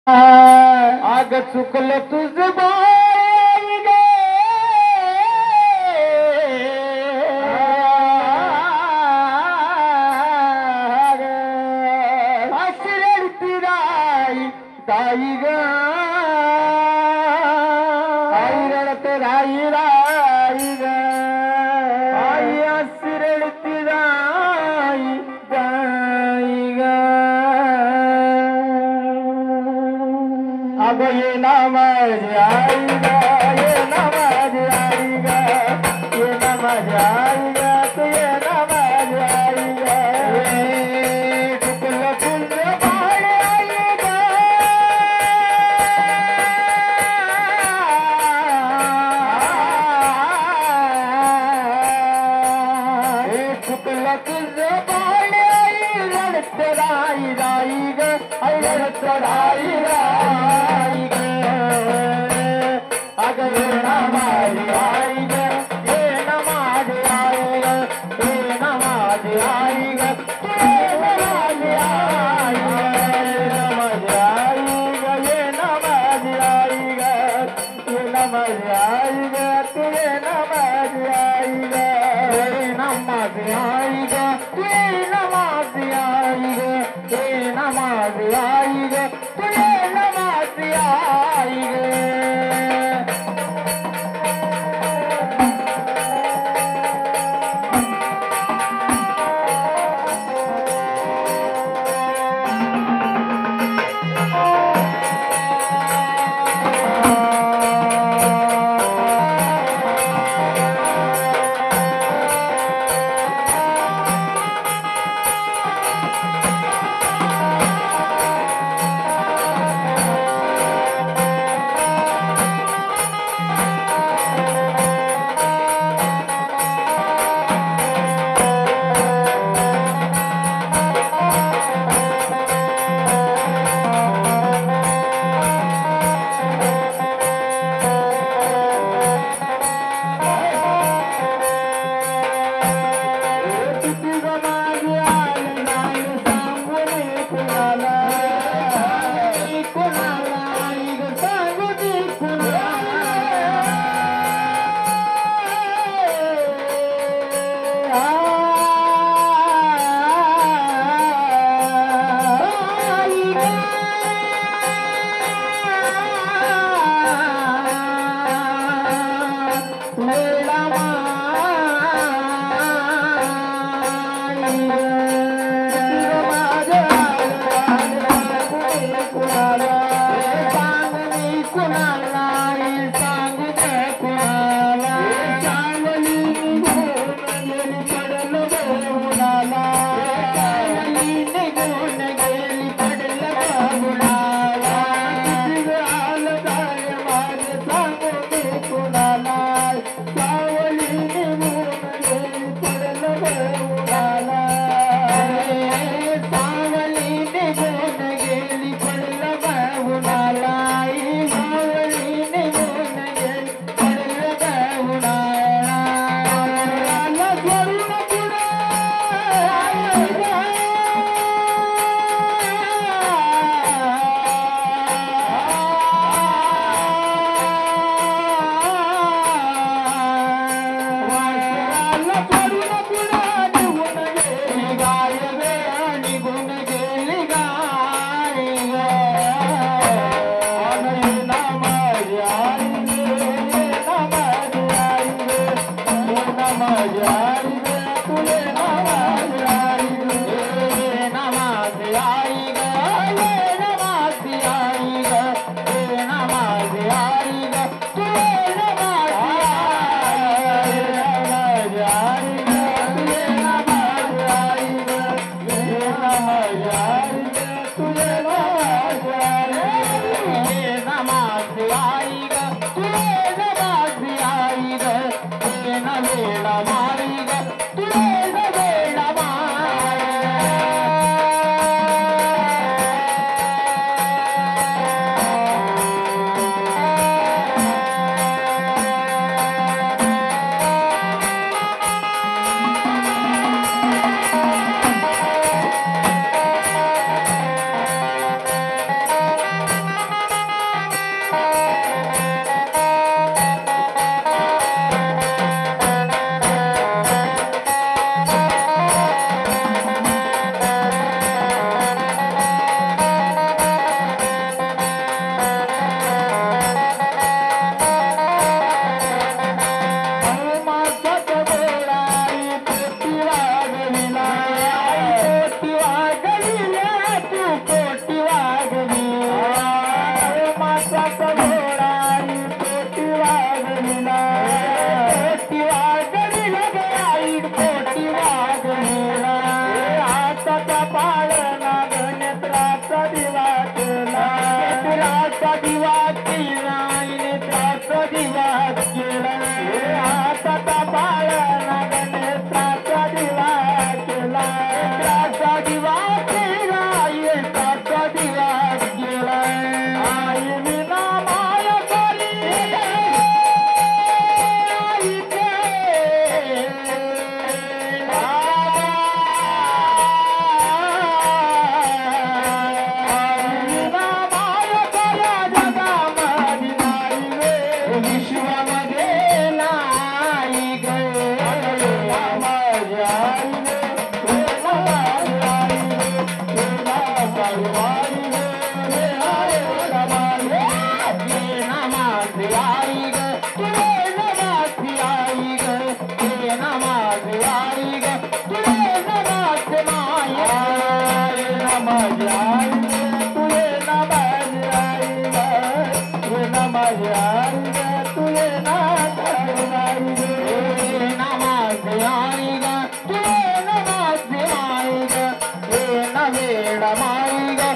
आग चुकलं तुझ बाई ग अशी राई ताई ग आई रडत राई राई ग आई अशी रडती राई ताई ग अगं ये ना माझी आई ग ये ना माझी आई ग ये ना माझी आई ग तू ये ना माझी आई ग चुकलं तुझं बाळ आई ग चुकलं तुझं बाळ आई रडत राई राई ग आई रडत राई राई ग अगं ये ना माझी आई ग ये ना माझी आई ग ये ना माझी आई ग ये ना माझी आई ग ये ना माझी आई ग ये ना माझी आई ग ये ना माझी आई ग ये ना माझी आई ग ये ना माझी आई ग ये ना माझी आई ग ये ना माझी आई ग सावली दिवा केला नेत्राचा दिवा केला हाताचा बाळाला नेत्राचा दिवा केला नेत्राचा दिवा केला नेत्राचा दिवा केला आई विना माया करी आई गे Namaste.